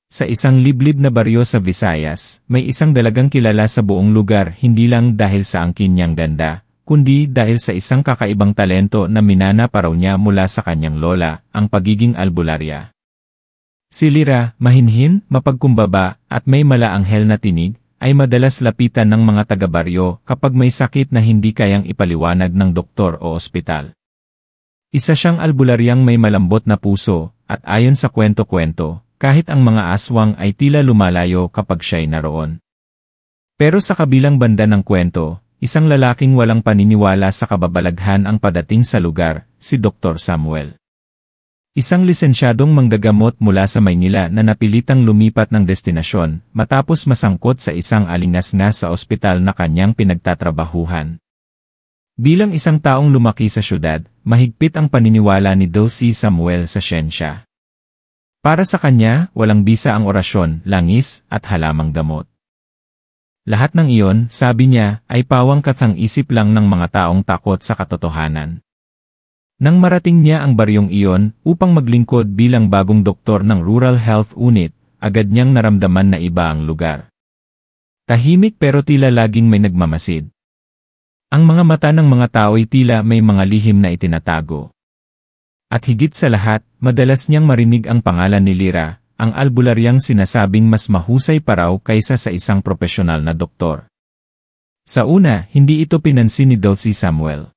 Sa isang liblib na baryo sa Visayas, may isang dalagang kilala sa buong lugar hindi lang dahil sa angkin niyang ganda, kundi dahil sa isang kakaibang talento na minana pa raw niya mula sa kanyang lola, ang pagiging albularya. Si Lyra, mahinhin, mapagkumbaba, at may malaanghel na tinig, ay madalas lapitan ng mga taga-baryo kapag may sakit na hindi kayang ipaliwanag ng doktor o ospital. Isa siyang albularyang may malambot na puso, at ayon sa kwento-kwento, kahit ang mga aswang ay tila lumalayo kapag siya'y naroon. Pero sa kabilang banda ng kwento, isang lalaking walang paniniwala sa kababalaghan ang padating sa lugar, si Dr. Samuel. Isang lisensyadong manggagamot mula sa Maynila na napilitang lumipat ng destinasyon matapos masangkot sa isang alingas-ngas sa ospital na kanyang pinagtatrabahuhan. Bilang isang taong lumaki sa syudad, mahigpit ang paniniwala ni Dr. Samuel sa siyensya. Para sa kanya, walang bisa ang orasyon, langis, at halamang gamot. Lahat ng iyon, sabi niya, ay pawang kathang-isip lang ng mga taong takot sa katotohanan. Nang marating niya ang baryong iyon upang maglingkod bilang bagong doktor ng Rural Health Unit, agad niyang naramdaman na iba ang lugar. Tahimik pero tila laging may nagmamasid. Ang mga mata ng mga tao'y tila may mga lihim na itinatago. At higit sa lahat, madalas niyang marinig ang pangalan ni Lyra, ang albularyang sinasabing mas mahusay pa raw kaysa sa isang propesyonal na doktor. Sa una, hindi ito pinansin ni Dr. Samuel.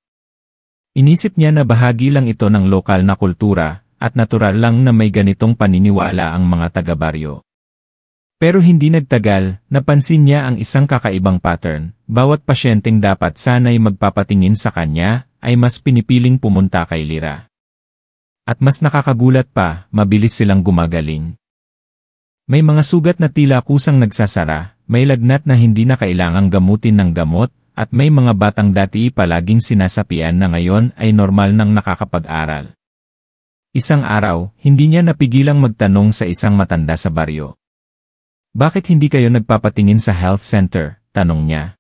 Inisip niya na bahagi lang ito ng lokal na kultura, at natural lang na may ganitong paniniwala ang mga taga-baryo. Pero hindi nagtagal, napansin niya ang isang kakaibang pattern, bawat pasyenteng dapat sana'y magpapatingin sa kanya, ay mas pinipiling pumunta kay Lyra. At mas nakakagulat pa, mabilis silang gumagaling. May mga sugat na tila kusang nagsasara, may lagnat na hindi na kailangang gamutin ng gamot, at may mga batang dati palaging sinasapian na ngayon ay normal nang nakakapag-aral. Isang araw, hindi niya napigilang magtanong sa isang matanda sa baryo. Bakit hindi kayo nagpapatingin sa health center? Tanong niya.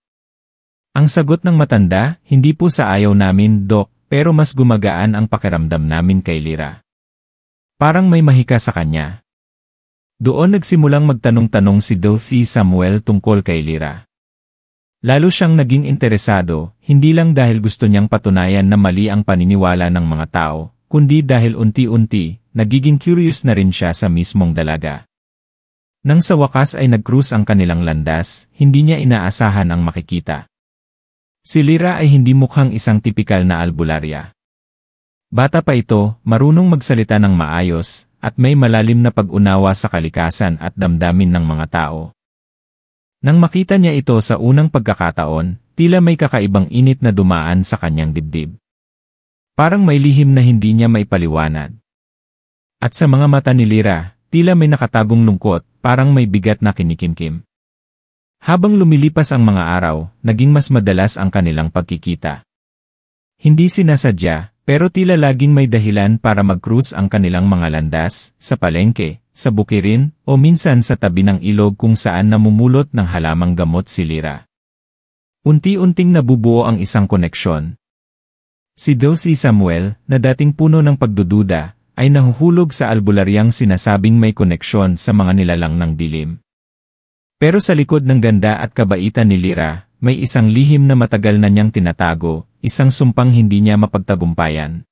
Ang sagot ng matanda, hindi po sa ayaw namin, Dok. Pero mas gumagaan ang pakiramdam namin kay Lyra. Parang may mahika sa kanya. Doon nagsimulang magtanong-tanong si Dr. Samuel tungkol kay Lyra. Lalo siyang naging interesado, hindi lang dahil gusto niyang patunayan na mali ang paniniwala ng mga tao, kundi dahil unti-unti, nagiging curious na rin siya sa mismong dalaga. Nang sa wakas ay nag-cruise ang kanilang landas, hindi niya inaasahan ang makikita. Si Lyra ay hindi mukhang isang tipikal na albularya. Bata pa ito, marunong magsalita ng maayos, at may malalim na pag-unawa sa kalikasan at damdamin ng mga tao. Nang makita niya ito sa unang pagkakataon, tila may kakaibang init na dumaan sa kanyang dibdib. Parang may lihim na hindi niya maipaliwanag. At sa mga mata ni Lyra, tila may nakatagong lungkot, parang may bigat na kinikimkim. Habang lumilipas ang mga araw, naging mas madalas ang kanilang pagkikita. Hindi sinasadya, pero tila laging may dahilan para mag-cruise ang kanilang mga landas, sa palengke, sa bukirin, o minsan sa tabi ng ilog kung saan namumulot ng halamang gamot si Lyra. Unti-unting nabubuo ang isang koneksyon. Si Dr. Samuel, na dating puno ng pagdududa, ay nahuhulog sa albularyang sinasabing may koneksyon sa mga nilalang ng dilim. Pero sa likod ng ganda at kabaitan ni Lyra, may isang lihim na matagal na niyang tinatago, isang sumpang hindi niya mapagtagumpayan.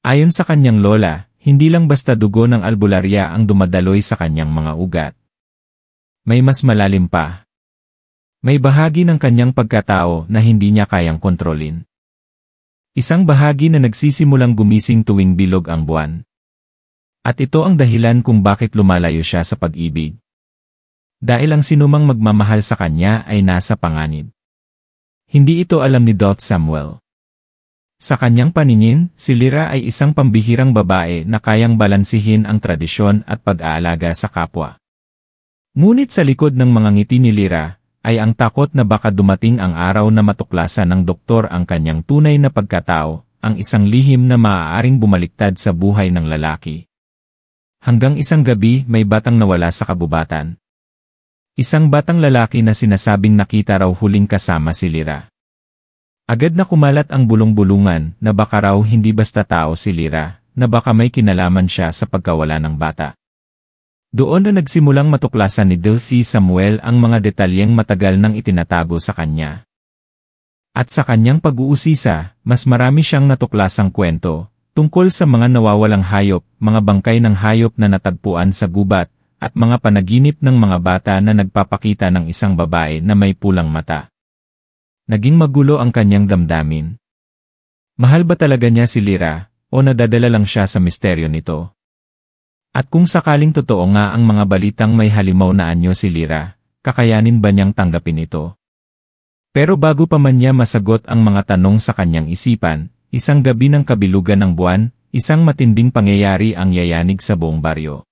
Ayon sa kanyang lola, hindi lang basta dugo ng albularya ang dumadaloy sa kanyang mga ugat. May mas malalim pa. May bahagi ng kanyang pagkatao na hindi niya kayang kontrolin. Isang bahagi na nagsisimulang gumising tuwing bilog ang buwan. At ito ang dahilan kung bakit lumalayo siya sa pag-ibig. Dahil ang sinumang magmamahal sa kanya ay nasa panganib. Hindi ito alam ni Dr. Samuel. Sa kanyang paningin, si Lyra ay isang pambihirang babae na kayang balansihin ang tradisyon at pag-aalaga sa kapwa. Ngunit sa likod ng mga ngiti ni Lyra, ay ang takot na baka dumating ang araw na matuklasan ng doktor ang kanyang tunay na pagkatao, ang isang lihim na maaaring bumaliktad sa buhay ng lalaki. Hanggang isang gabi may batang nawala sa kabubatan. Isang batang lalaki na sinasabing nakita raw huling kasama si Lyra. Agad na kumalat ang bulong-bulungan na baka raw hindi basta tao si Lyra, na baka may kinalaman siya sa pagkawala ng bata. Doon na nagsimulang matuklasan ni Delphi Samuel ang mga detalyeng matagal nang itinatago sa kanya. At sa kanyang pag-uusisa, mas marami siyang natuklasang kwento, tungkol sa mga nawawalang hayop, mga bangkay ng hayop na natagpuan sa gubat, at mga panaginip ng mga bata na nagpapakita ng isang babae na may pulang mata. Naging magulo ang kanyang damdamin. Mahal ba talaga niya si Lyra, o nadadala lang siya sa misteryo nito? At kung sakaling totoo nga ang mga balitang may halimaw na anyo si Lyra, kakayanin ba niyang tanggapin ito? Pero bago pa man niya masagot ang mga tanong sa kanyang isipan, isang gabi ng kabilugan ng buwan, isang matinding pangyayari ang yayanig sa buong baryo.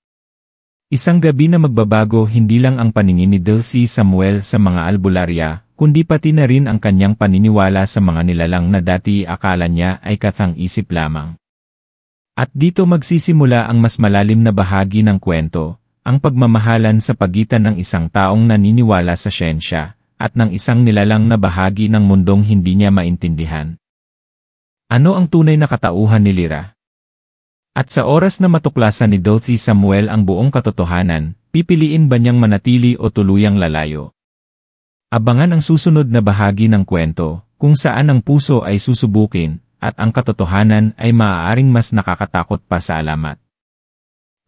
Isang gabi na magbabago hindi lang ang paningin ni Delphi Samuel sa mga albularya, kundi pati na rin ang kanyang paniniwala sa mga nilalang na dati akala niya ay kathang-isip lamang. At dito magsisimula ang mas malalim na bahagi ng kwento, ang pagmamahalan sa pagitan ng isang taong naniniwala sa siyensya, at ng isang nilalang na bahagi ng mundong hindi niya maintindihan. Ano ang tunay na katauhan ni Lyra? At sa oras na matuklasan ni Delphi Samuel ang buong katotohanan, pipiliin ba niyang manatili o tuluyang lalayo? Abangan ang susunod na bahagi ng kwento, kung saan ang puso ay susubukin, at ang katotohanan ay maaaring mas nakakatakot pa sa alamat.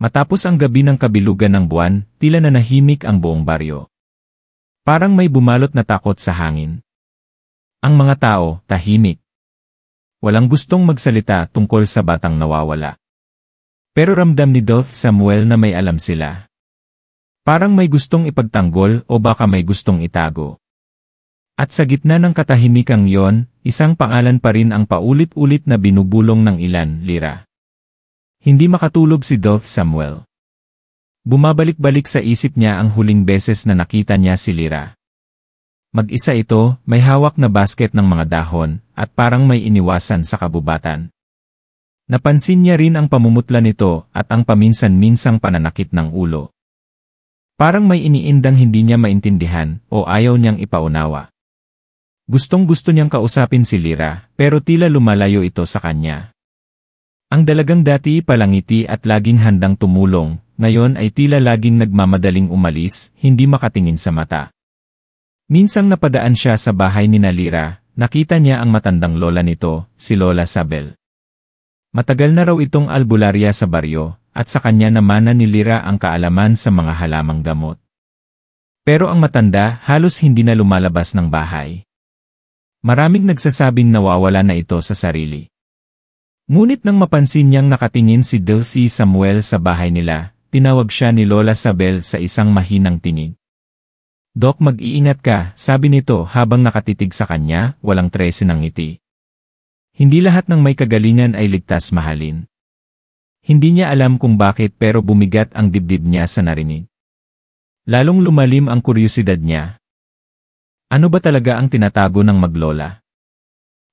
Matapos ang gabi ng kabilugan ng buwan, tila nanahimik ang buong baryo. Parang may bumalot na takot sa hangin. Ang mga tao, tahimik. Walang gustong magsalita tungkol sa batang nawawala. Pero ramdam ni Delphi Samuel na may alam sila. Parang may gustong ipagtanggol o baka may gustong itago. At sa gitna ng katahimikang yon, isang pangalan pa rin ang paulit-ulit na binubulong ng ilan, Lyra. Hindi makatulog si Delphi Samuel. Bumabalik-balik sa isip niya ang huling beses na nakita niya si Lyra. Mag-isa ito, may hawak na basket ng mga dahon, at parang may iniwasan sa kabubatan. Napansin niya rin ang pamumutla nito at ang paminsan-minsang pananakit ng ulo. Parang may iniindang hindi niya maintindihan o ayaw niyang ipaunawa. Gustong-gusto niyang kausapin si Lyra, pero tila lumalayo ito sa kanya. Ang dalagang dati palangiti at laging handang tumulong, ngayon ay tila laging nagmamadaling umalis, hindi makatingin sa mata. Minsang napadaan siya sa bahay ni Lyra, nakita niya ang matandang lola nito, si Lola Sabel. Matagal na raw itong albularya sa baryo, at sa kanya namana ni Lyra ang kaalaman sa mga halamang gamot. Pero ang matanda halos hindi na lumalabas ng bahay. Maraming nagsasabing nawawala na ito sa sarili. Ngunit nang mapansin niyang nakatingin si Delphi Samuel sa bahay nila, tinawag siya ni Lola Sabel sa isang mahinang tinig. "Dok, mag-iingat ka," sabi nito habang nakatitig sa kanya, walang trese ng ngiti. Hindi lahat ng may kagalingan ay ligtas mahalin. Hindi niya alam kung bakit pero bumigat ang dibdib niya sa narinig. Lalong lumalim ang kuryosidad niya. Ano ba talaga ang tinatago ng maglola?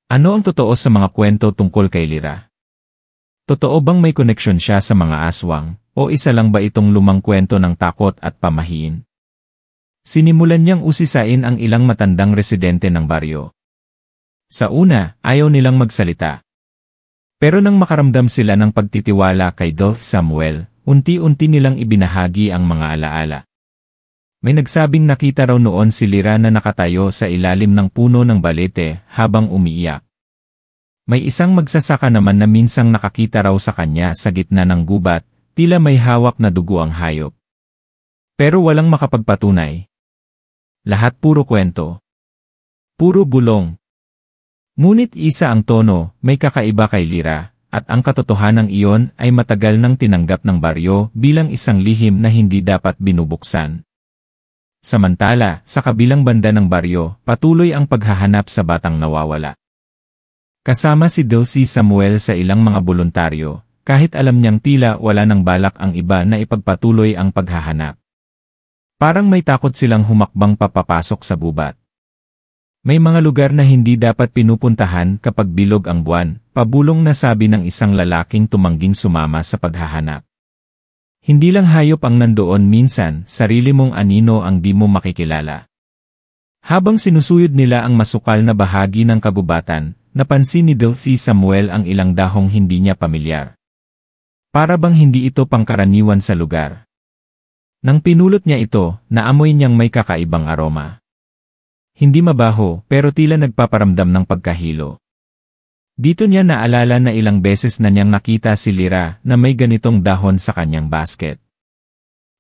Ano ang totoo sa mga kwento tungkol kay Lyra? Totoo bang may koneksyon siya sa mga aswang, o isa lang ba itong lumang kwento ng takot at pamahiin? Sinimulan niyang usisain ang ilang matandang residente ng baryo. Sa una, ayaw nilang magsalita. Pero nang makaramdam sila ng pagtitiwala kay Delphi Samuel, unti-unti nilang ibinahagi ang mga alaala. May nagsabing nakita raw noon si Lyra na nakatayo sa ilalim ng puno ng balete habang umiiyak. May isang magsasaka naman na minsang nakakita raw sa kanya sa gitna ng gubat, tila may hawak na dugo ang hayop. Pero walang makapagpatunay. Lahat puro kwento. Puro bulong. Ngunit isa ang tono, may kakaiba kay Lyra, at ang katotohanang iyon ay matagal nang tinanggap ng baryo bilang isang lihim na hindi dapat binubuksan. Samantala, sa kabilang banda ng baryo, patuloy ang paghahanap sa batang nawawala. Kasama si Delphi Samuel sa ilang mga voluntaryo, kahit alam niyang tila wala nang balak ang iba na ipagpatuloy ang paghahanap. Parang may takot silang humakbang papapasok sa gubat. May mga lugar na hindi dapat pinupuntahan kapag bilog ang buwan, pabulong na sabi ng isang lalaking tumangging sumama sa paghahanap. Hindi lang hayop ang nandoon, minsan, sarili mong anino ang di mo makikilala. Habang sinusuyod nila ang masukal na bahagi ng kagubatan, napansin ni Delphi Samuel ang ilang dahong hindi niya pamilyar. Para bang hindi ito pangkaraniwan sa lugar. Nang pinulot niya ito, naamoy niyang may kakaibang aroma. Hindi mabaho, pero tila nagpaparamdam ng pagkahilo. Dito niya naalala na ilang beses na niyang nakita si Lyra na may ganitong dahon sa kanyang basket.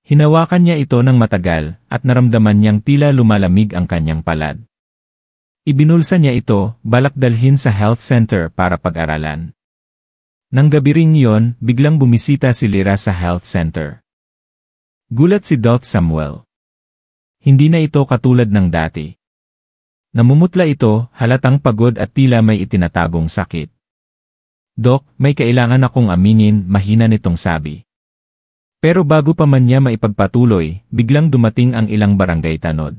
Hinawakan niya ito ng matagal at naramdaman niyang tila lumalamig ang kanyang palad. Ibinulsa niya ito, balak dalhin sa health center para pag-aralan. Nang gabi ring iyon, biglang bumisita si Lyra sa health center. Gulat si Doc Samuel. Hindi na ito katulad ng dati. Namumutla ito, halatang pagod at tila may itinatagong sakit. "Doc, may kailangan akong aminin," mahina nitong sabi. Pero bago pa man niya maipagpatuloy, biglang dumating ang ilang barangay tanod.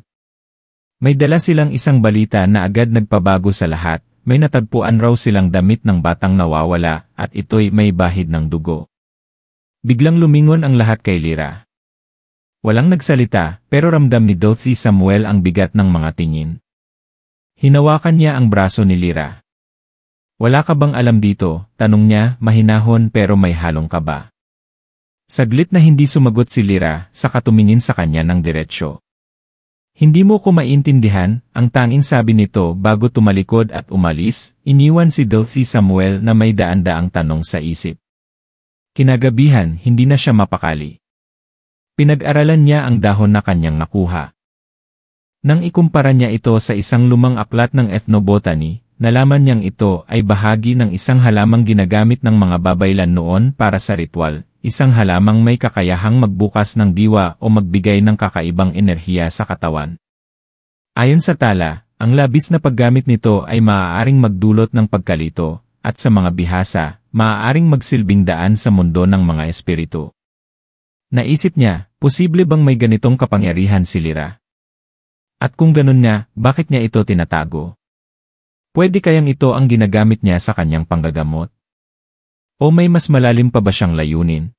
May dala silang isang balita na agad nagpabago sa lahat, may natagpuan raw silang damit ng batang nawawala at ito'y may bahid ng dugo. Biglang lumingon ang lahat kay Lyra. Walang nagsalita, pero ramdam ni Dorothy Samuel ang bigat ng mga tingin. Hinawakan niya ang braso ni Lyra. "Wala ka bang alam dito?" tanong niya, mahinahon pero may halong kaba. Saglit na hindi sumagot si Lyra, saka tumingin sa kanya ng diretsyo. "Hindi mo ko maintindihan," ang tanging sabi nito bago tumalikod at umalis, iniwan si Dorothy Samuel na may daan-daang tanong sa isip. Kinagabihan, hindi na siya mapakali. Pinag-aralan niya ang dahon na kanyang nakuha. Nang ikumpara niya ito sa isang lumang aklat ng ethnobotany, nalaman niyang ito ay bahagi ng isang halamang ginagamit ng mga babaylan noon para sa ritual, isang halamang may kakayahang magbukas ng diwa o magbigay ng kakaibang enerhiya sa katawan. Ayon sa tala, ang labis na paggamit nito ay maaaring magdulot ng pagkalito, at sa mga bihasa, maaaring magsilbing daan sa mundo ng mga espiritu. Naisip niya, posible bang may ganitong kapangyarihan si Lyra? At kung ganun nga, bakit niya ito tinatago? Pwede kayang ito ang ginagamit niya sa kanyang panggagamot? O may mas malalim pa ba siyang layunin?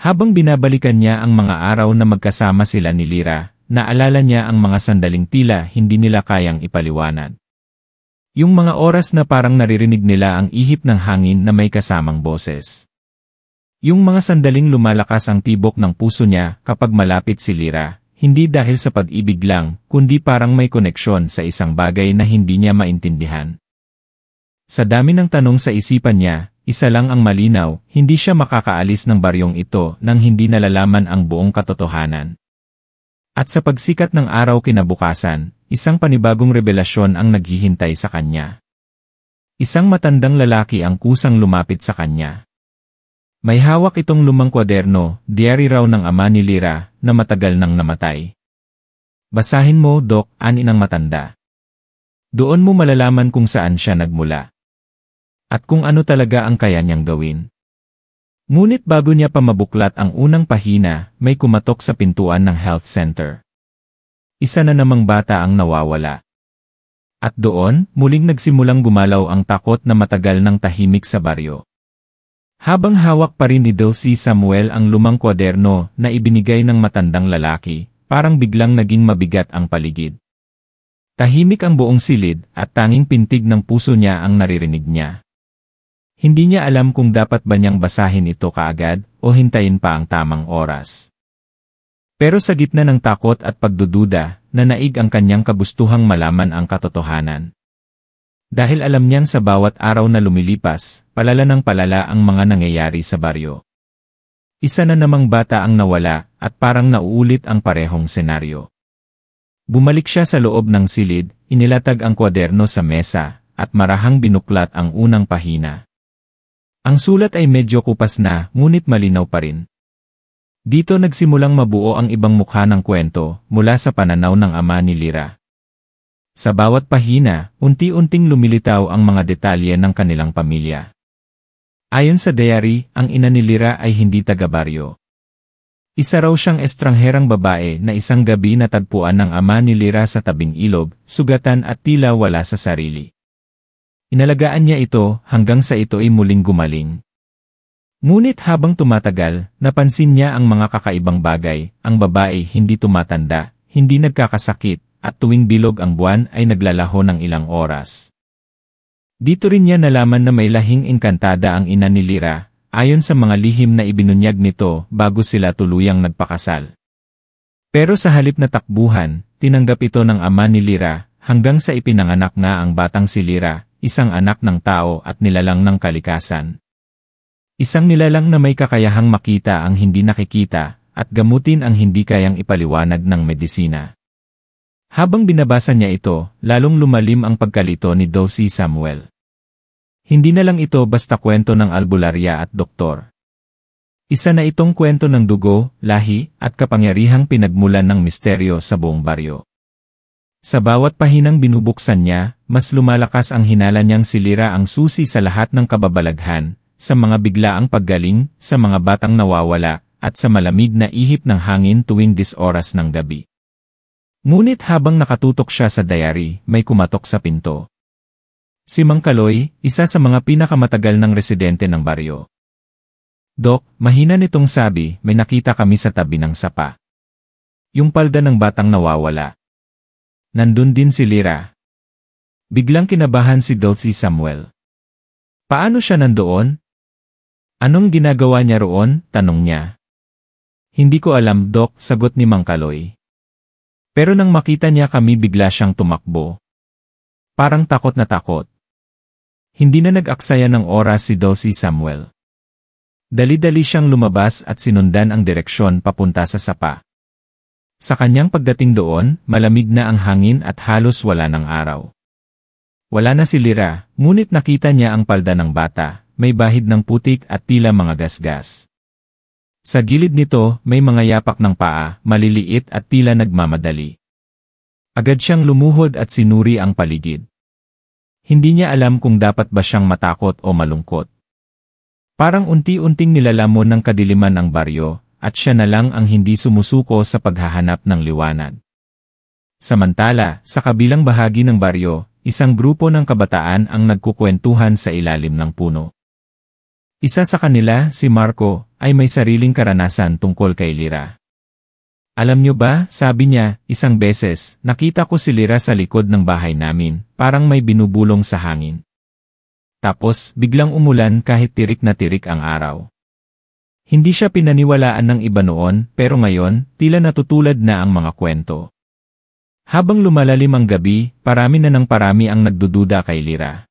Habang binabalikan niya ang mga araw na magkasama sila ni Lyra, naalala niya ang mga sandaling tila hindi nila kayang ipaliwanag. Yung mga oras na parang naririnig nila ang ihip ng hangin na may kasamang boses. Yung mga sandaling lumalakas ang tibok ng puso niya kapag malapit si Lyra, hindi dahil sa pag-ibig lang, kundi parang may koneksyon sa isang bagay na hindi niya maintindihan. Sa dami ng tanong sa isipan niya, isa lang ang malinaw, hindi siya makakaalis ng baryong ito nang hindi nalalaman ang buong katotohanan. At sa pagsikat ng araw kinabukasan, isang panibagong revelasyon ang naghihintay sa kanya. Isang matandang lalaki ang kusang lumapit sa kanya. May hawak itong lumang kwaderno, diary raw ng ama ni Lyra, na matagal nang namatay. "Basahin mo, Doc," ani ng matanda. "Doon mo malalaman kung saan siya nagmula. At kung ano talaga ang kaya niyang gawin." Ngunit bago niya pa mabuklat ang unang pahina, may kumatok sa pintuan ng health center. Isa na namang bata ang nawawala. At doon, muling nagsimulang gumalaw ang takot na matagal nang tahimik sa baryo. Habang hawak pa rin ni Dorothy Samuel ang lumang kwaderno na ibinigay ng matandang lalaki, parang biglang naging mabigat ang paligid. Tahimik ang buong silid at tanging pintig ng puso niya ang naririnig niya. Hindi niya alam kung dapat ba niyang basahin ito kaagad o hintayin pa ang tamang oras. Pero sa gitna ng takot at pagdududa, nanaig ang kanyang kagustuhang malaman ang katotohanan. Dahil alam niyang sa bawat araw na lumilipas, palala ng palala ang mga nangyayari sa baryo. Isa na namang bata ang nawala at parang nauulit ang parehong senaryo. Bumalik siya sa loob ng silid, inilatag ang kwaderno sa mesa, at marahang binuklat ang unang pahina. Ang sulat ay medyo kupas na, ngunit malinaw pa rin. Dito nagsimulang mabuo ang ibang mukha ng kwento, mula sa pananaw ng ama ni Lyra. Sa bawat pahina, unti-unting lumilitaw ang mga detalye ng kanilang pamilya. Ayon sa diary, ang ina ni Lyra ay hindi taga-baryo. Isa raw siyang estrangherang babae na isang gabi natagpuan ng ama ni Lyra sa tabing ilog, sugatan at tila wala sa sarili. Inalagaan niya ito hanggang sa ito ay muling gumaling. Ngunit habang tumatagal, napansin niya ang mga kakaibang bagay, ang babae hindi tumatanda, hindi nagkakasakit, at tuwing bilog ang buwan ay naglalaho ng ilang oras. Dito rin niya nalaman na may lahing engkantada ang ina ni Lyra, ayon sa mga lihim na ibinunyag nito bago sila tuluyang nagpakasal. Pero sa halip na takbuhan, tinanggap ito ng ama ni Lyra, hanggang sa ipinanganak nga ang batang si Lyra, isang anak ng tao at nilalang ng kalikasan. Isang nilalang na may kakayahang makita ang hindi nakikita, at gamutin ang hindi kayang ipaliwanag ng medisina. Habang binabasa niya ito, lalong lumalim ang pagkalito ni Dosey Samuel. Hindi na lang ito basta kwento ng albularya at doktor. Isa na itong kwento ng dugo, lahi, at kapangyarihang pinagmulan ng misteryo sa buong baryo. Sa bawat pahinang binubuksan niya, mas lumalakas ang hinala niyang si Lyra ang susi sa lahat ng kababalaghan, sa mga biglaang paggaling, sa mga batang nawawala, at sa malamig na ihip ng hangin tuwing 10 oras ng gabi. Ngunit habang nakatutok siya sa diary, may kumatok sa pinto. Si Mang Kaloy, isa sa mga pinakamatagal ng residente ng baryo. "Dok," mahina nitong sabi, "may nakita kami sa tabi ng sapa." Yung palda ng batang nawawala. Nandun din si Lyra. Biglang kinabahan si Dosey Samuel. Paano siya nandoon? Anong ginagawa niya roon? Tanong niya. "Hindi ko alam, Dok," sagot ni Mang Kaloy. Pero nang makita niya kami bigla siyang tumakbo. Parang takot na takot. Hindi na nag-aksaya ng oras si Dosey Samuel. Dali-dali siyang lumabas at sinundan ang direksyon papunta sa sapa. Sa kanyang pagdating doon, malamig na ang hangin at halos wala ng araw. Wala na si Lyra, ngunit nakita niya ang palda ng bata, may bahid ng putik at tila mga gasgas. Sa gilid nito, may mga yapak ng paa, maliliit at tila nagmamadali. Agad siyang lumuhod at sinuri ang paligid. Hindi niya alam kung dapat ba siyang matakot o malungkot. Parang unti-unting nilalamon ng kadiliman ang baryo, at siya na lang ang hindi sumusuko sa paghahanap ng liwanag. Samantala, sa kabilang bahagi ng baryo, isang grupo ng kabataan ang nagkukwentuhan sa ilalim ng puno. Isa sa kanila, si Marco, ay may sariling karanasan tungkol kay Lyra. "Alam niyo ba," sabi niya, "isang beses, nakita ko si Lyra sa likod ng bahay namin, parang may binubulong sa hangin. Tapos, biglang umulan kahit tirik na tirik ang araw." Hindi siya pinaniwalaan ng iba noon, pero ngayon, tila natutulad na ang mga kwento. Habang lumalalim ang gabi, parami na ng parami ang nagdududa kay Lyra.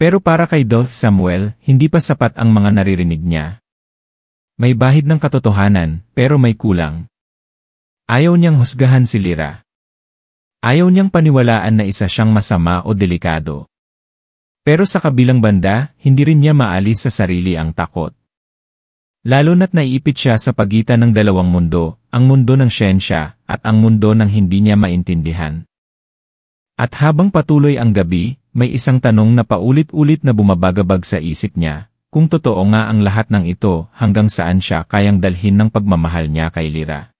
Pero para kay Dosey Samuel, hindi pa sapat ang mga naririnig niya. May bahid ng katotohanan, pero may kulang. Ayaw niyang husgahan si Lyra. Ayaw niyang paniwalaan na isa siyang masama o delikado. Pero sa kabilang banda, hindi rin niya maalis sa sarili ang takot. Lalo na't naiipit siya sa pagitan ng dalawang mundo, ang mundo ng siyensya at ang mundo ng hindi niya maintindihan. At habang patuloy ang gabi, may isang tanong na paulit-ulit na bumabagabag sa isip niya, kung totoo nga ang lahat ng ito, hanggang saan siya kayang dalhin ng pagmamahal niya kay Lyra.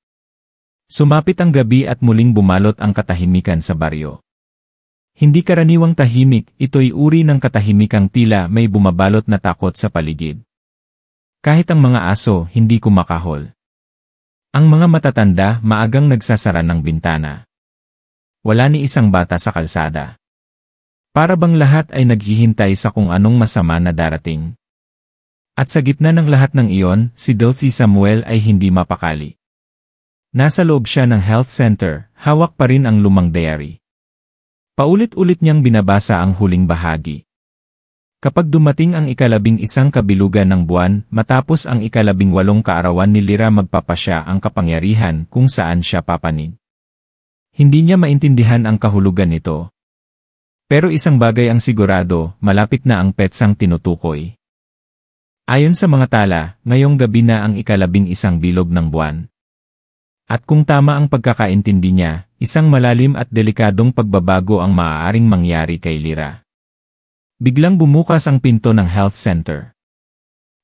Sumapit ang gabi at muling bumalot ang katahimikan sa baryo. Hindi karaniwang tahimik, ito'y uri ng katahimikang tila may bumabalot na takot sa paligid. Kahit ang mga aso, hindi kumakahol. Ang mga matatanda, maagang nagsasara ng bintana. Wala ni isang bata sa kalsada. Para bang lahat ay naghihintay sa kung anong masama na darating. At sa gitna ng lahat ng iyon, si Dosey Samuel ay hindi mapakali. Nasa loob siya ng health center, hawak pa rin ang lumang diary. Paulit-ulit niyang binabasa ang huling bahagi. Kapag dumating ang 11 kabilugan ng buwan, matapos ang 18 kaarawan ni Lyra, magpapasya ang kapangyarihan kung saan siya papanig. Hindi niya maintindihan ang kahulugan nito. Pero isang bagay ang sigurado, malapit na ang petsang tinutukoy. Ayon sa mga tala, ngayong gabi na ang 11 bilog ng buwan. At kung tama ang pagkakaintindi niya, isang malalim at delikadong pagbabago ang maaaring mangyari kay Lyra. Biglang bumukas ang pinto ng health center.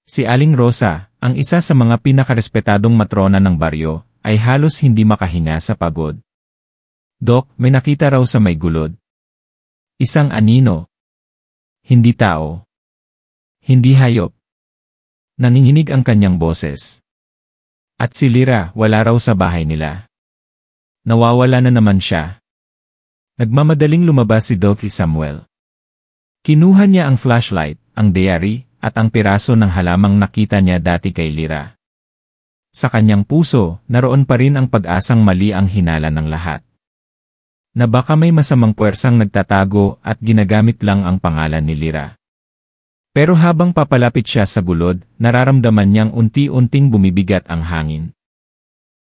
Si Aling Rosa, ang isa sa mga pinakarespetadong matrona ng baryo, ay halos hindi makahinga sa pagod. "Dok, may nakita raw sa may gulod. Isang anino. Hindi tao. Hindi hayop." Nanginginig ang kanyang boses. At si Lyra, wala raw sa bahay nila. Nawawala na naman siya. Nagmamadaling lumabas si Dosey Samuel. Kinuha niya ang flashlight, ang diary, at ang piraso ng halamang nakita niya dati kay Lyra. Sa kanyang puso, naroon pa rin ang pag-asang mali ang hinala ng lahat. Na baka may masamang puwersang nagtatago at ginagamit lang ang pangalan ni Lyra. Pero habang papalapit siya sa gulod, nararamdaman niyang unti-unting bumibigat ang hangin.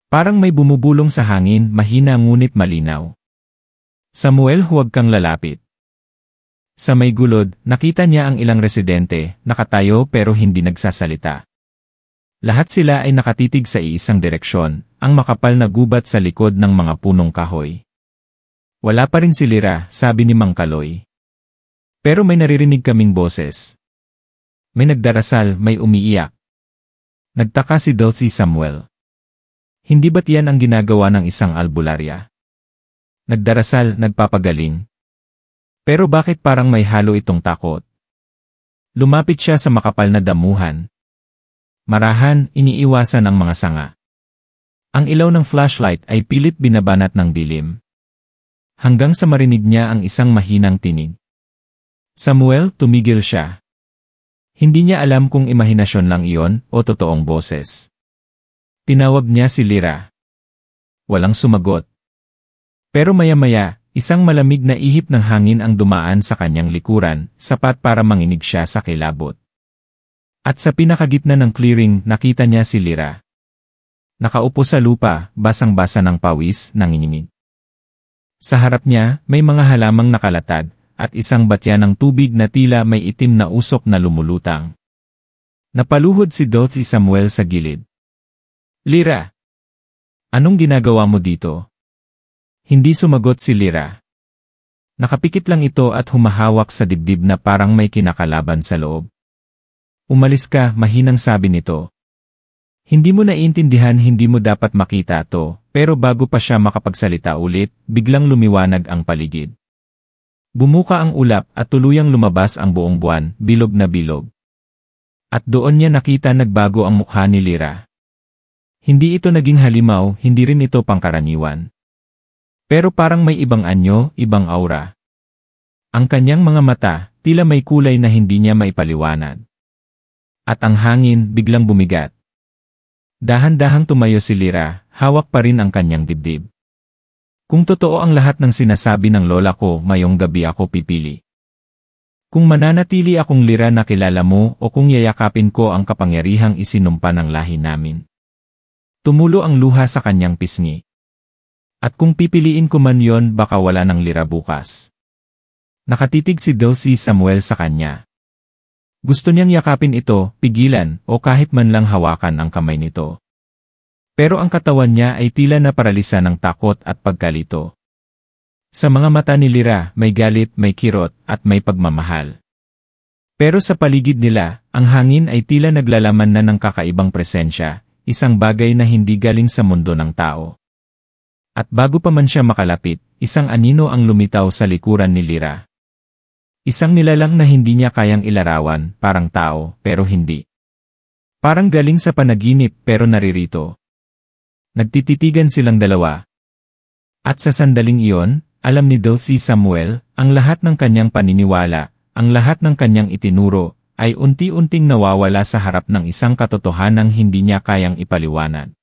Parang may bumubulong sa hangin, mahina ngunit malinaw. Samuel, huwag kang lalapit. Sa may gulod, nakita niya ang ilang residente, nakatayo pero hindi nagsasalita. Lahat sila ay nakatitig sa iisang direksyon, ang makapal na gubat sa likod ng mga punong kahoy. Wala pa rin si Lyra, sabi ni Mang Kaloy. Pero may naririnig kaming boses. May nagdarasal, may umiiyak. Nagtaka si Dulcie Samuel. Hindi ba't yan ang ginagawa ng isang albularya? Nagdarasal, nagpapagaling. Pero bakit parang may halo itong takot? Lumapit siya sa makapal na damuhan. Marahan, iniiwasan ang mga sanga. Ang ilaw ng flashlight ay pilit binabanat ng dilim. Hanggang sa marinig niya ang isang mahinang tinig. Samuel, tumigil siya. Hindi niya alam kung imahinasyon lang iyon o totoong boses. Tinawag niya si Lyra. Walang sumagot. Pero maya-maya, isang malamig na ihip ng hangin ang dumaan sa kanyang likuran, sapat para manginig siya sa kilabot. At sa pinakagitna ng clearing, nakita niya si Lyra. Nakaupo sa lupa, basang-basa ng pawis, nanginginig. Sa harap niya, may mga halamang nakalatag, at isang batya ng tubig na tila may itim na usok na lumulutang. Napaluhod si Dulcie Samuel sa gilid. Lyra! Anong ginagawa mo dito? Hindi sumagot si Lyra. Nakapikit lang ito at humahawak sa dibdib na parang may kinakalaban sa loob. Umalis ka, mahinang sabi nito. Hindi mo naiintindihan, hindi mo dapat makita to, pero bago pa siya makapagsalita ulit, biglang lumiwanag ang paligid. Bumuka ang ulap at tuluyang lumabas ang buong buwan, bilog na bilog. At doon niya nakita nagbago ang mukha ni Lyra. Hindi ito naging halimaw, hindi rin ito pangkaraniwan. Pero parang may ibang anyo, ibang aura. Ang kanyang mga mata, tila may kulay na hindi niya maipaliwanag. At ang hangin, biglang bumigat. Dahan-dahang tumayo si Lyra, hawak pa rin ang kanyang dibdib. Kung totoo ang lahat ng sinasabi ng lola ko, mayong gabi ako pipili. Kung mananatili akong Lyra na kilala mo o kung yayakapin ko ang kapangyarihang isinumpa ng lahi namin. Tumulo ang luha sa kanyang pisngi. At kung pipiliin ko man yon, baka wala ng Lyra bukas. Nakatitig si Dulcie Samuel sa kanya. Gusto niyang yakapin ito, pigilan, o kahit man lang hawakan ang kamay nito. Pero ang katawan niya ay tila na paralisa ng takot at pagkalito. Sa mga mata ni Lyra, may galit, may kirot, at may pagmamahal. Pero sa paligid nila, ang hangin ay tila naglalaman na ng kakaibang presensya, isang bagay na hindi galing sa mundo ng tao. At bago pa man siya makalapit, isang anino ang lumitaw sa likuran ni Lyra. Isang nilalang na hindi niya kayang ilarawan, parang tao, pero hindi. Parang galing sa panaginip, pero naririto. Nagtititigan silang dalawa. At sa sandaling iyon, alam ni Dulcie Samuel, ang lahat ng kanyang paniniwala, ang lahat ng kanyang itinuro, ay unti-unting nawawala sa harap ng isang katotohanang hindi niya kayang ipaliwanag.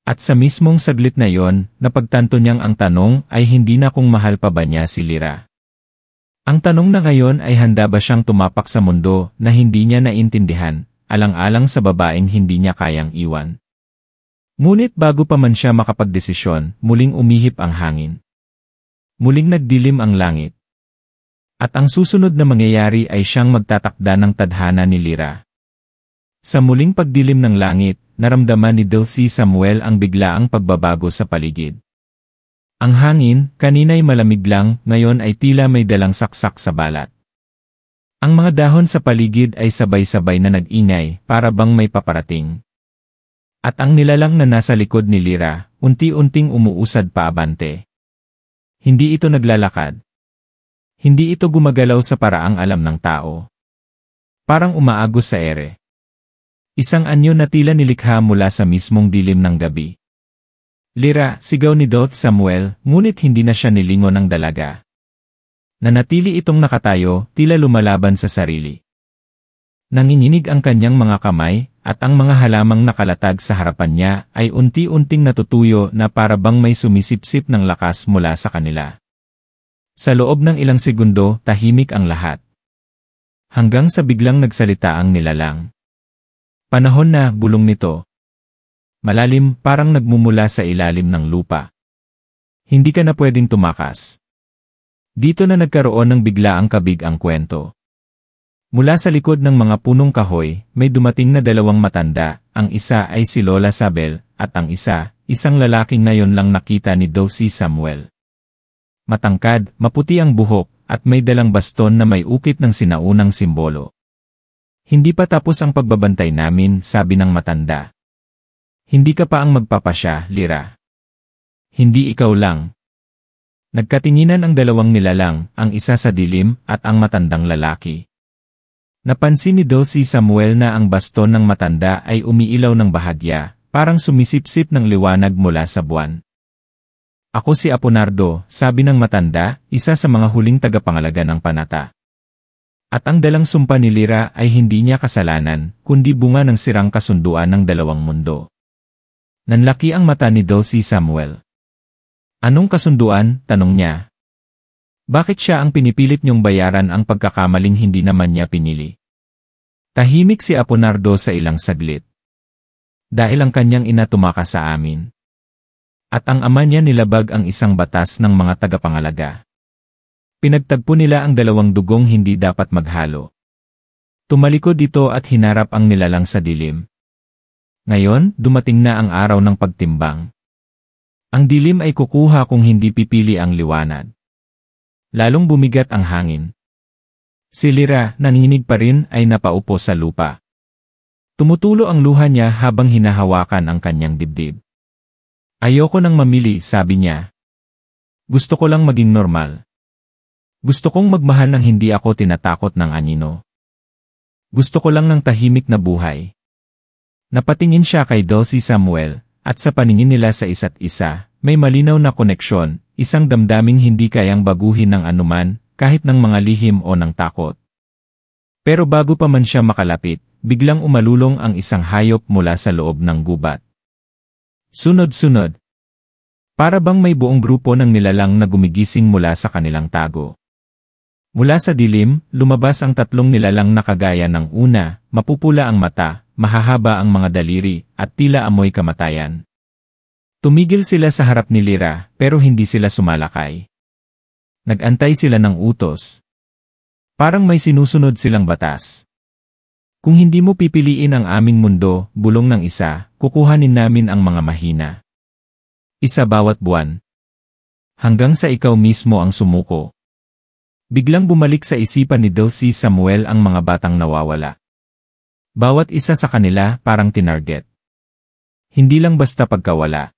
At sa mismong saglit na iyon, napagtanto niyang ang tanong ay hindi na kung mahal pa ba niya si Lyra. Ang tanong na ngayon ay handa ba siyang tumapak sa mundo na hindi niya naintindihan, alang-alang sa babaeng hindi niya kayang iwan. Ngunit bago pa man siya makapagdesisyon, muling umihip ang hangin. Muling nagdilim ang langit. At ang susunod na mangyayari ay siyang magtatakda ng tadhana ni Lyra. Sa muling pagdilim ng langit, naramdaman ni Dulcie Samuel ang biglaang pagbabago sa paligid. Ang hangin, kanina'y malamig lang, ngayon ay tila may dalang saksak sa balat. Ang mga dahon sa paligid ay sabay-sabay na nag-ingay, para bang may paparating. At ang nilalang na nasa likod ni Lyra, unti-unting umuusad paabante. Hindi ito naglalakad. Hindi ito gumagalaw sa paraang alam ng tao. Parang umaagos sa ere. Isang anyo na tila nilikha mula sa mismong dilim ng gabi. Lyra, sigaw ni Dulcie Samuel, ngunit hindi na siya nilingon ng dalaga. Nanatili itong nakatayo, tila lumalaban sa sarili. Nanginginig ang kanyang mga kamay, at ang mga halamang nakalatag sa harapan niya ay unti-unting natutuyo na para bang may sumisipsip ng lakas mula sa kanila. Sa loob ng ilang segundo, tahimik ang lahat. Hanggang sa biglang nagsalita ang nilalang. Panahon na, bulong nito. Malalim, parang nagmumula sa ilalim ng lupa. Hindi ka na pwedeng tumakas. Dito na nagkaroon ng biglaang kabig ang kwento. Mula sa likod ng mga punong kahoy, may dumating na dalawang matanda, ang isa ay si Lola Sabel, at ang isa, isang lalaking ngayon lang nakita ni Dosi Samuel. Matangkad, maputi ang buhok, at may dalang baston na may ukit ng sinaunang simbolo. Hindi pa tapos ang pagbabantay namin, sabi ng matanda. Hindi ka pa ang magpapasya, Lira. Hindi ikaw lang. Nagkatinginan ang dalawang nilalang, ang isa sa dilim at ang matandang lalaki. Napansin ni Dosi Samuel na ang baston ng matanda ay umiilaw ng bahagya, parang sumisipsip ng liwanag mula sa buwan. Ako si Aponardo, sabi ng matanda, isa sa mga huling tagapangalaga ng panata. At ang dalang sumpa ni Lira ay hindi niya kasalanan, kundi bunga ng sirang kasunduan ng dalawang mundo. Nanlaki ang mata ni Dosi Samuel. Anong kasunduan? Tanong niya. Bakit siya ang pinipilit niyong bayaran ang pagkakamaling hindi naman niya pinili? Tahimik si Aponardo sa ilang saglit. Dahil ang kanyang ina tumakas sa amin. At ang ama niya nilabag ang isang batas ng mga tagapangalaga. Pinagtagpo nila ang dalawang dugong hindi dapat maghalo. Tumalikod ito at hinarap ang nilalang sa dilim. Ngayon, dumating na ang araw ng pagtimbang. Ang dilim ay kukuha kung hindi pipili ang liwanag. Lalong bumigat ang hangin. Si Lira, nanginginig pa rin, ay napaupo sa lupa. Tumutulo ang luha niya habang hinahawakan ang kanyang dibdib. Ayoko nang mamili, sabi niya. Gusto ko lang maging normal. Gusto kong magmahal nang hindi ako tinatakot ng anino. Gusto ko lang ng tahimik na buhay. Napatingin siya kay Dosi Samuel, at sa paningin nila sa isa't isa, may malinaw na koneksyon. Isang damdaming hindi kayang baguhin ng anuman, kahit ng mga lihim o ng takot. Pero bago pa man siya makalapit, biglang umalulong ang isang hayop mula sa loob ng gubat. Sunod-sunod. Para bang may buong grupo ng nilalang na gumigising mula sa kanilang tago. Mula sa dilim, lumabas ang tatlong nilalang na kagaya ng una, mapupula ang mata, mahahaba ang mga daliri, at tila amoy kamatayan. Tumigil sila sa harap ni Lira, pero hindi sila sumalakay. Nag-antay sila ng utos. Parang may sinusunod silang batas. Kung hindi mo pipiliin ang aming mundo, bulong ng isa, kukuhanin namin ang mga mahina. Isa bawat buwan. Hanggang sa ikaw mismo ang sumuko. Biglang bumalik sa isipan ni Dosi Samuel ang mga batang nawawala. Bawat isa sa kanila parang tinarget. Hindi lang basta pagkawala.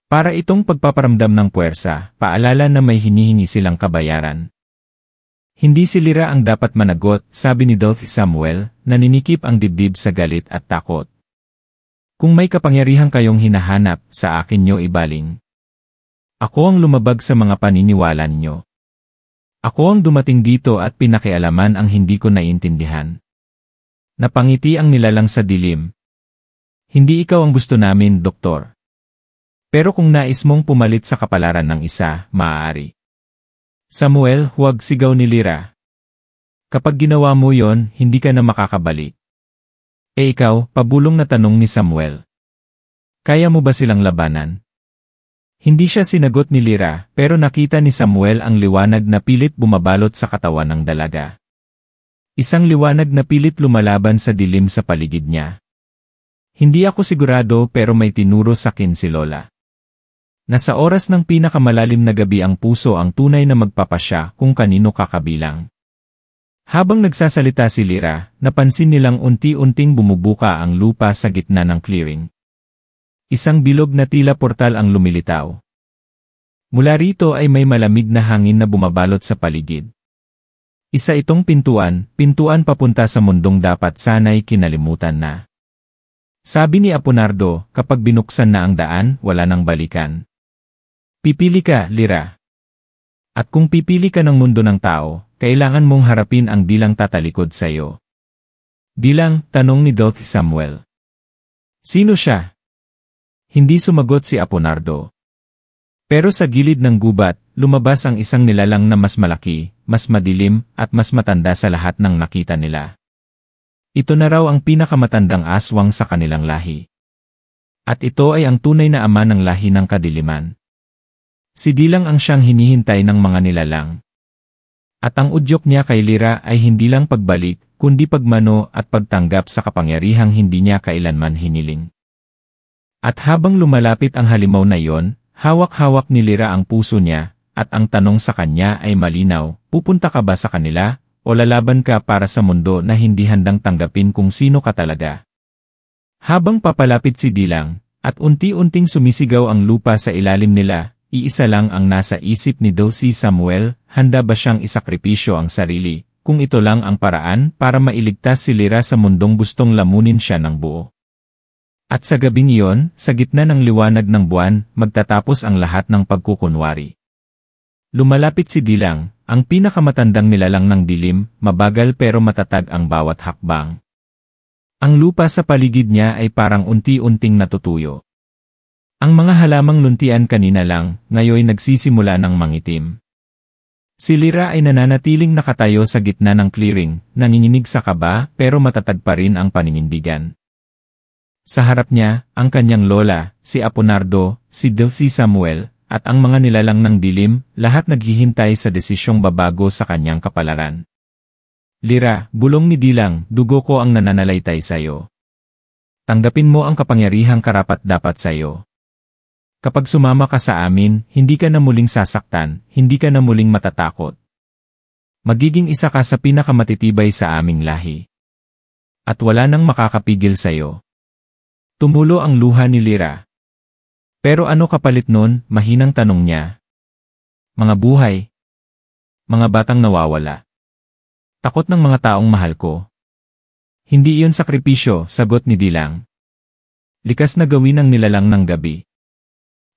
Para itong pagpaparamdam ng puwersa, paalala na may hinihingi silang kabayaran. Hindi si Lira ang dapat managot, sabi ni Dosi Samuel, naninikip ang dibdib sa galit at takot. Kung may kapangyarihan kayong hinahanap, sa akin nyo ibaling. Ako ang lumabag sa mga paniniwalan nyo. Ako ang dumating dito at pinakialaman ang hindi ko naiintindihan. Napangiti ang nilalang sa dilim. Hindi ikaw ang gusto namin, Doktor. Pero kung nais mong pumalit sa kapalaran ng isa, maaari. Samuel, huwag, sigaw ni Lira. Kapag ginawa mo yon, hindi ka na makakabalik. Ikaw, pabulong na tanong ni Samuel. Kaya mo ba silang labanan? Hindi siya sinagot ni Lira, pero nakita ni Samuel ang liwanag na pilit bumabalot sa katawan ng dalaga. Isang liwanag na pilit lumalaban sa dilim sa paligid niya. Hindi ako sigurado pero may tinuro sa akin si Lola. Nasa oras ng pinakamalalim na gabi ang puso ang tunay na magpapasya kung kanino kakabilang. Habang nagsasalita si Lira, napansin nilang unti-unting bumubuka ang lupa sa gitna ng clearing. Isang bilog na tila portal ang lumilitaw. Mula rito ay may malamig na hangin na bumabalot sa paligid. Isa itong pintuan papunta sa mundong dapat sana'y kinalimutan na. Sabi ni Aponardo, kapag binuksan na ang daan, wala nang balikan. Pipili ka, Lira. At kung pipili ka ng mundo ng tao, kailangan mong harapin ang dilang tatalikod sa iyo. Dilang, tanong ni Doc Samuel. Sino siya? Hindi sumagot si Aponardo. Pero sa gilid ng gubat, lumabas ang isang nilalang na mas malaki, mas madilim, at mas matanda sa lahat ng nakita nila. Ito na raw ang pinakamatandang aswang sa kanilang lahi. At ito ay ang tunay na ama ng lahi ng kadiliman. Si Dilang ang siyang hinihintay ng mga nilalang. At ang udyok niya kay Lyra ay hindi lang pagbalik, kundi pagmano at pagtanggap sa kapangyarihang hindi niya kailanman hiniling. At habang lumalapit ang halimaw na iyon, hawak-hawak ni Lyra ang puso niya, at ang tanong sa kanya ay malinaw, pupunta ka ba sa kanila, o lalaban ka para sa mundo na hindi handang tanggapin kung sino ka talaga? Habang papalapit si Dilang, at unti-unting sumisigaw ang lupa sa ilalim nila, iisa lang ang nasa isip ni Doc Samuel, handa ba siyang isakripisyo ang sarili, kung ito lang ang paraan para mailigtas si Lyra sa mundong gustong lamunin siya ng buo. At sa gabing iyon, sa gitna ng liwanag ng buwan, magtatapos ang lahat ng pagkukunwari. Lumalapit si Dilang, ang pinakamatandang nilalang ng dilim, mabagal pero matatag ang bawat hakbang. Ang lupa sa paligid niya ay parang unti-unting natutuyo. Ang mga halamang luntian kanina lang, ngayon nagsisimula ng mangitim. Si Lyra ay nananatiling nakatayo sa gitna ng clearing, nanginginig sa kaba pero matatag pa rin ang paninindigan. Sa harap niya, ang kanyang lola, si Aponardo, si Doc Samuel, at ang mga nilalang ng dilim, lahat naghihintay sa desisyong babago sa kanyang kapalaran. Lyra, bulong ni Dilang, dugo ko ang nananalaytay sayo. Tanggapin mo ang kapangyarihang karapat-dapat sayo. Kapag sumama ka sa amin, hindi ka na muling sasaktan, hindi ka na muling matatakot. Magiging isa ka sa pinakamatitibay sa aming lahi. At wala nang makakapigil sayo. Tumulo ang luha ni Lyra. Pero ano kapalit nun, mahinang tanong niya. Mga buhay. Mga batang nawawala. Takot ng mga taong mahal ko. Hindi iyon sakripisyo, sagot ni Dilang. Likas na gawin ang nilalang ng gabi.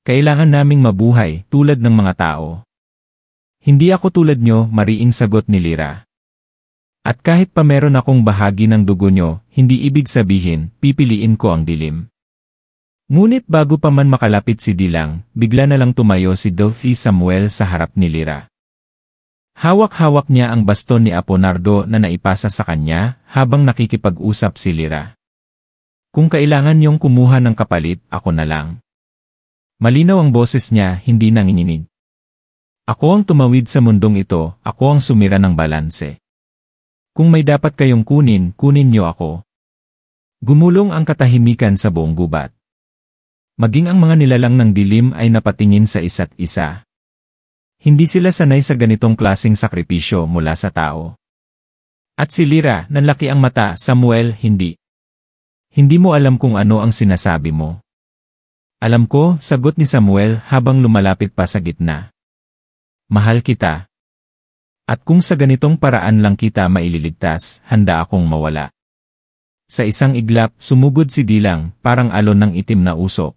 Kailangan naming mabuhay, tulad ng mga tao. Hindi ako tulad nyo, mariing sagot ni Lyra. At kahit pa meron akong bahagi ng dugo nyo, hindi ibig sabihin, pipiliin ko ang dilim. Ngunit bago pa man makalapit si Dilang, bigla na lang tumayo si Doc Samuel sa harap ni Lyra. Hawak-hawak niya ang baston ni Aponardo na naipasa sa kanya, habang nakikipag-usap si Lyra. Kung kailangan niyong kumuha ng kapalit, ako na lang. Malinaw ang boses niya, hindi nanginginig. Ako ang tumawid sa mundong ito, ako ang sumira ng balanse. Kung may dapat kayong kunin, kunin niyo ako. Gumulong ang katahimikan sa buong gubat. Maging ang mga nilalang ng dilim ay napatingin sa isa't isa. Hindi sila sanay sa ganitong klaseng sakripisyo mula sa tao. At si Lyra, nanlaki ang mata, Samuel, hindi. Hindi mo alam kung ano ang sinasabi mo. Alam ko, sagot ni Samuel habang lumalapit pa sa gitna. Mahal kita. At kung sa ganitong paraan lang kita maililigtas, handa akong mawala. Sa isang iglap, sumugod si Dilang, parang alon ng itim na usok.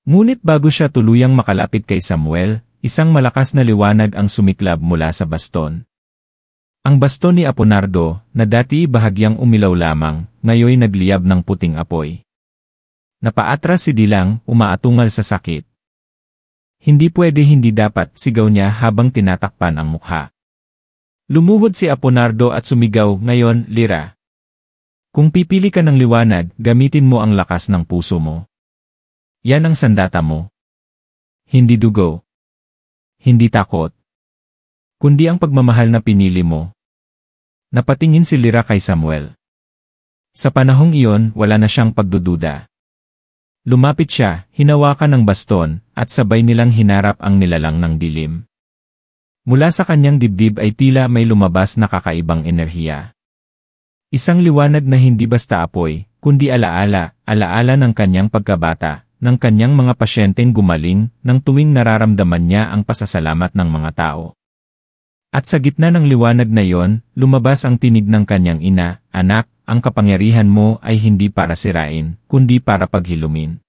Ngunit bago siya tuluyang makalapit kay Samuel, isang malakas na liwanag ang sumiklab mula sa baston. Ang baston ni Aponardo, na dati bahagyang umilaw lamang, ngayon nagliyab ng puting apoy. Napaatras si Dilang, umaatungal sa sakit. Hindi pwede, hindi dapat, sigaw niya habang tinatakpan ang mukha. Lumuhod si Aponardo at sumigaw, ngayon, Lyra. Kung pipili ka ng liwanag, gamitin mo ang lakas ng puso mo. Yan ang sandata mo. Hindi dugo. Hindi takot. Kundi ang pagmamahal na pinili mo. Napatingin si Lyra kay Samuel. Sa panahong iyon, wala na siyang pagdududa. Lumapit siya, hinawakan ng baston, at sabay nilang hinarap ang nilalang ng dilim. Mula sa kanyang dibdib ay tila may lumabas na kakaibang enerhiya. Isang liwanag na hindi basta apoy, kundi alaala ng kanyang pagkabata, ng kanyang mga pasyenteng gumaling, ng tuwing nararamdaman niya ang pasasalamat ng mga tao. At sa gitna ng liwanag na iyon, lumabas ang tinig ng kanyang ina, anak, ang kapangyarihan mo ay hindi para sirain, kundi para paghilumin.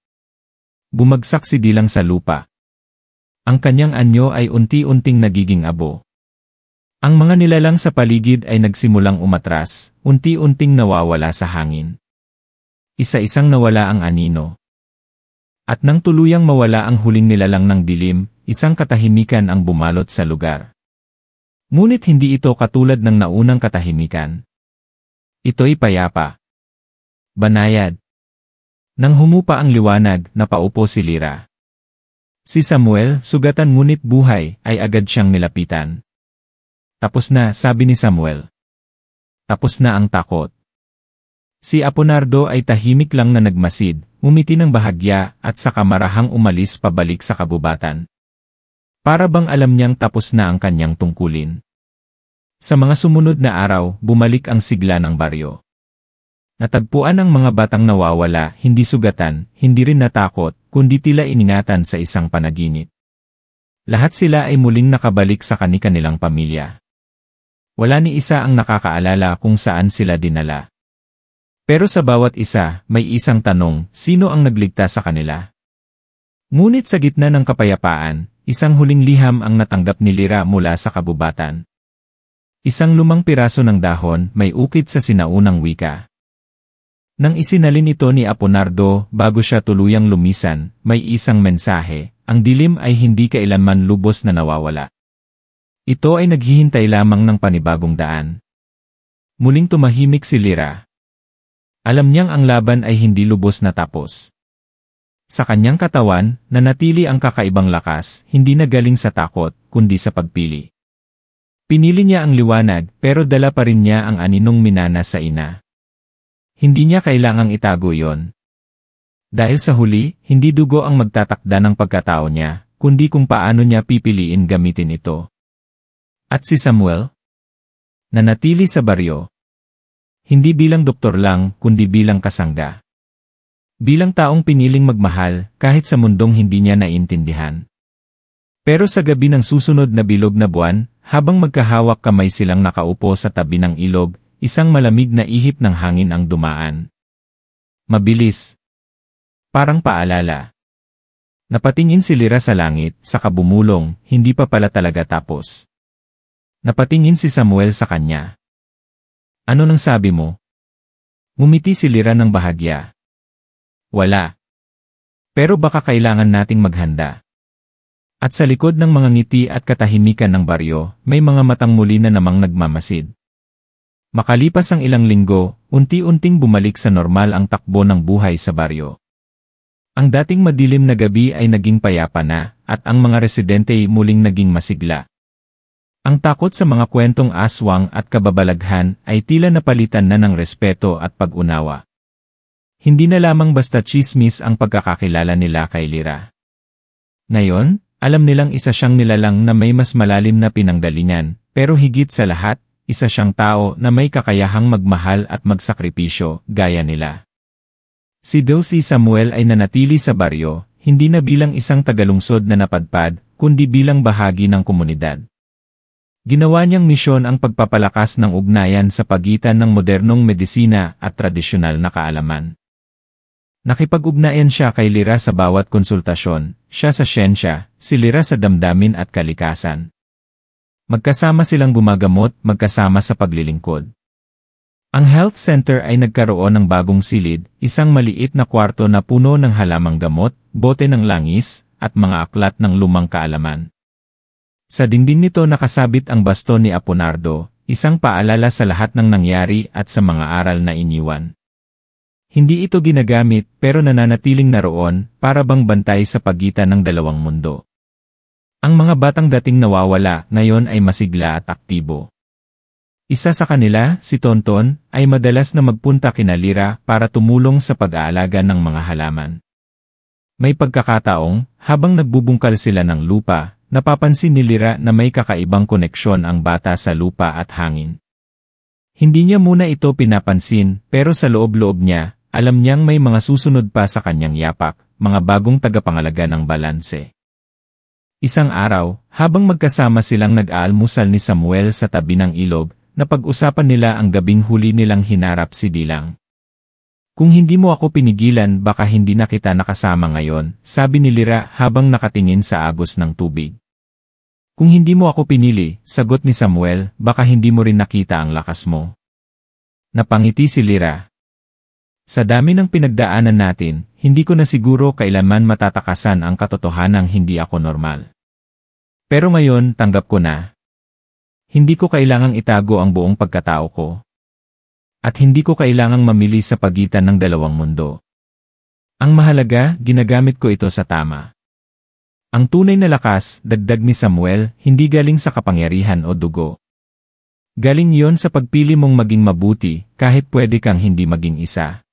Bumagsak si Dilang sa lupa. Ang kanyang anyo ay unti-unting nagiging abo. Ang mga nilalang sa paligid ay nagsimulang umatras, unti-unting nawawala sa hangin. Isa-isang nawala ang anino. At nang tuluyang mawala ang huling nilalang ng dilim, isang katahimikan ang bumalot sa lugar. Ngunit hindi ito katulad ng naunang katahimikan. Ito'y payapa. Banayad. Nang humupa ang liwanag, napaupo si Lyra. Si Samuel, sugatan ngunit buhay, ay agad siyang nilapitan. Tapos na, sabi ni Samuel. Tapos na ang takot. Si Aponardo ay tahimik lang na nagmasid, ngumiti ng bahagya at saka marahang umalis pabalik sa kabubatan. Para bang alam niyang tapos na ang kanyang tungkulin. Sa mga sumunod na araw, bumalik ang sigla ng baryo. Natagpuan ang mga batang nawawala, hindi sugatan, hindi rin natakot, kundi tila iningatan sa isang panaginip. Lahat sila ay muling nakabalik sa kani-kanilang pamilya. Wala ni isa ang nakakaalala kung saan sila dinala. Pero sa bawat isa, may isang tanong, sino ang nagligtas sa kanila? Ngunit sa gitna ng kapayapaan, isang huling liham ang natanggap ni Lyra mula sa kabubatan. Isang lumang piraso ng dahon, may ukit sa sinaunang wika. Nang isinalin ito ni Aponardo bago siya tuluyang lumisan, may isang mensahe, ang dilim ay hindi kailanman lubos na nawawala. Ito ay naghihintay lamang ng panibagong daan. Muling tumahimik si Lyra. Alam niyang ang laban ay hindi lubos na tapos. Sa kanyang katawan, nanatili ang kakaibang lakas, hindi na galing sa takot, kundi sa pagpili. Pinili niya ang liwanag, pero dala pa rin niya ang aninong minana sa ina. Hindi niya kailangang itago yon. Dahil sa huli, hindi dugo ang magtatakda ng pagkatao niya, kundi kung paano niya pipiliin gamitin ito. At si Samuel? Nanatili sa baryo. Hindi bilang doktor lang, kundi bilang kasangga. Bilang taong piniling magmahal, kahit sa mundong hindi niya naintindihan. Pero sa gabi ng susunod na bilog na buwan, habang magkahawak kamay silang nakaupo sa tabi ng ilog, isang malamig na ihip ng hangin ang dumaan. Mabilis. Parang paalala. Napatingin si Lyra sa langit, saka bumulong, hindi pa pala talaga tapos. Napatingin si Samuel sa kanya. Ano nang sabi mo? Ngumiti si Lyra ng bahagya. Wala. Pero baka kailangan nating maghanda. At sa likod ng mga ngiti at katahimikan ng baryo, may mga matang muli na namang nagmamasid. Makalipas ang ilang linggo, unti-unting bumalik sa normal ang takbo ng buhay sa baryo. Ang dating madilim na gabi ay naging payapa na, at ang mga residente ay muling naging masigla. Ang takot sa mga kwentong aswang at kababalaghan ay tila napalitan na ng respeto at pag-unawa. Hindi na lamang basta chismis ang pagkakakilala nila kay Lyra. Ngayon, alam nilang isa siyang nilalang na may mas malalim na pinanggalingan, pero higit sa lahat, isa siyang tao na may kakayahang magmahal at magsakripisyo, gaya nila. Si Samuel ay nanatili sa baryo, hindi na bilang isang tagalungsod na napadpad, kundi bilang bahagi ng komunidad. Ginawa niyang misyon ang pagpapalakas ng ugnayan sa pagitan ng modernong medisina at tradisyonal na kaalaman. Nakipag-ugnayan siya kay Lyra sa bawat konsultasyon, siya sa siyensya, si Lyra sa damdamin at kalikasan. Magkasama silang gumagamot, magkasama sa paglilingkod. Ang health center ay nagkaroon ng bagong silid, isang maliit na kwarto na puno ng halamang gamot, bote ng langis, at mga aklat ng lumang kaalaman. Sa dingding nito nakasabit ang baston ni Aponardo, isang paalala sa lahat ng nangyari at sa mga aral na iniwan. Hindi ito ginagamit pero nananatiling naroon para bang bantay sa pagitan ng dalawang mundo. Ang mga batang dating nawawala ngayon ay masigla at aktibo. Isa sa kanila, si Tonton, ay madalas na magpunta kina Lyra para tumulong sa pag-aalaga ng mga halaman. May pagkakataong, habang nagbubungkal sila ng lupa, napapansin ni Lyra na may kakaibang koneksyon ang bata sa lupa at hangin. Hindi niya muna ito pinapansin, pero sa loob-loob niya, alam niyang may mga susunod pa sa kanyang yapak, mga bagong tagapangalaga ng balanse. Isang araw, habang magkasama silang nag-aalmusal ni Samuel sa tabi ng ilog, napag-usapan nila ang gabing huli nilang hinarap si Dilang. Kung hindi mo ako pinigilan baka hindi na kita nakasama ngayon, sabi ni Lyra habang nakatingin sa agos ng tubig. Kung hindi mo ako pinili, sagot ni Samuel, baka hindi mo rin nakita ang lakas mo. Napangiti si Lyra. Sa dami ng pinagdaanan natin, hindi ko na siguro kailanman matatakasan ang katotohanang hindi ako normal. Pero ngayon, tanggap ko na. Hindi ko kailangang itago ang buong pagkatao ko. At hindi ko kailangang mamili sa pagitan ng dalawang mundo. Ang mahalaga, ginagamit ko ito sa tama. Ang tunay na lakas, dagdag ni Samuel, hindi galing sa kapangyarihan o dugo. Galing yon sa pagpili mong maging mabuti, kahit pwede kang hindi maging isa.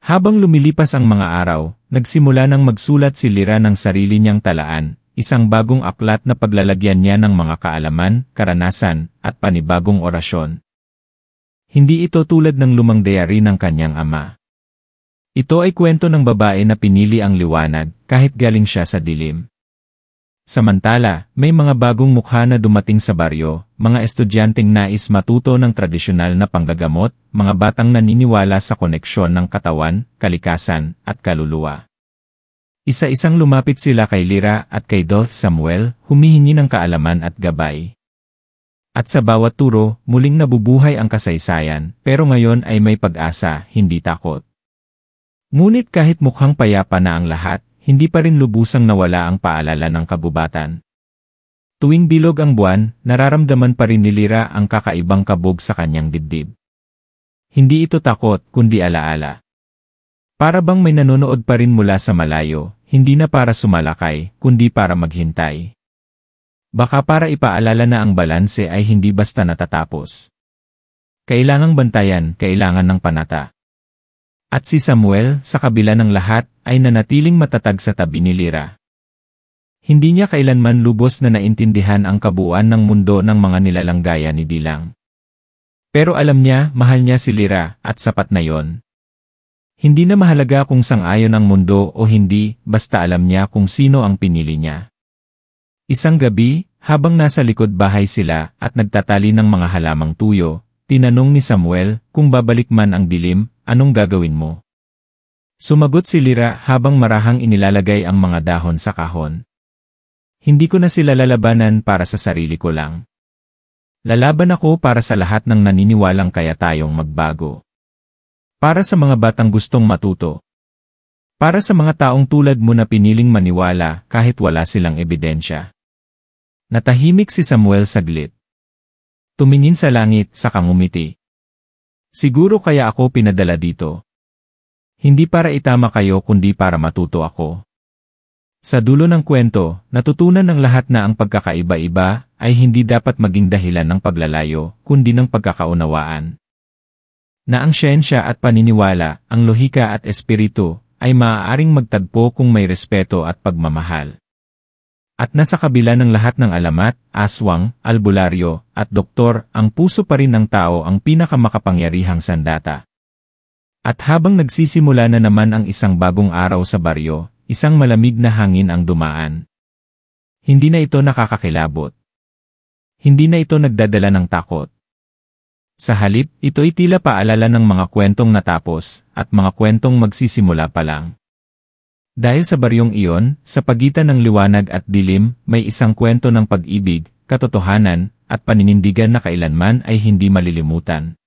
Habang lumilipas ang mga araw, nagsimula nang magsulat si Lyra ng sarili niyang talaan, isang bagong aklat na paglalagyan niya ng mga kaalaman, karanasan, at panibagong orasyon. Hindi ito tulad ng lumang diary ng kanyang ama. Ito ay kwento ng babae na pinili ang liwanag, kahit galing siya sa dilim. Samantala, may mga bagong mukha na dumating sa baryo, mga estudyanteng nais matuto ng tradisyonal na panggagamot, mga batang naniniwala sa koneksyon ng katawan, kalikasan, at kaluluwa. Isa-isang lumapit sila kay Lyra at kay Doth Samuel, humihingi ng kaalaman at gabay. At sa bawat turo, muling nabubuhay ang kasaysayan, pero ngayon ay may pag-asa, hindi takot. Ngunit kahit mukhang payapa na ang lahat, hindi pa rin lubusang nawala ang paalala ng kabubatan. Tuwing bilog ang buwan, nararamdaman pa rin ni Lyra ang kakaibang kabog sa kanyang dibdib. Hindi ito takot, kundi alaala. Para bang may nanonood pa rin mula sa malayo, hindi na para sumalakay, kundi para maghintay. Baka para ipaalala na ang balanse ay hindi basta natatapos. Kailangang bantayan, kailangan ng panata. At si Samuel, sa kabila ng lahat, ay nanatiling matatag sa tabi ni Lyra. Hindi niya kailanman lubos na naintindihan ang kabuuan ng mundo ng mga nilalang gaya ni Dilang. Pero alam niya, mahal niya si Lyra, at sapat na yon. Hindi na mahalaga kung sang-ayon ang mundo o hindi, basta alam niya kung sino ang pinili niya. Isang gabi, habang nasa likod bahay sila at nagtatali ng mga halamang tuyo, tinanong ni Samuel, kung babalik man ang dilim, anong gagawin mo? Sumagot si Lyra habang marahang inilalagay ang mga dahon sa kahon. Hindi ko na sila lalabanan para sa sarili ko lang. Lalaban ako para sa lahat ng naniniwalang kaya tayong magbago. Para sa mga batang gustong matuto. Para sa mga taong tulad mo na piniling maniwala kahit wala silang ebidensya. Natahimik si Samuel saglit. Tumingin sa langit, saka ngumiti. Siguro kaya ako pinadala dito. Hindi para itama kayo kundi para matuto ako. Sa dulo ng kwento, natutunan ng lahat na ang pagkakaiba-iba ay hindi dapat maging dahilan ng paglalayo, kundi ng pagkakaunawaan. Na ang siyensya at paniniwala, ang lohika at espiritu, ay maaaring magtagpo kung may respeto at pagmamahal. At nasa kabila ng lahat ng alamat, aswang, albularyo, at doktor, ang puso pa rin ng tao ang pinakamakapangyarihang sandata. At habang nagsisimula na naman ang isang bagong araw sa baryo, isang malamig na hangin ang dumaan. Hindi na ito nakakakilabot. Hindi na ito nagdadala ng takot. Sa halip, ito'y tila paalala ng mga kwentong natapos, at mga kwentong magsisimula pa lang. Dahil sa baryong iyon, sa pagitan ng liwanag at dilim, may isang kwento ng pag-ibig, katotohanan, at paninindigan na kailanman ay hindi malilimutan.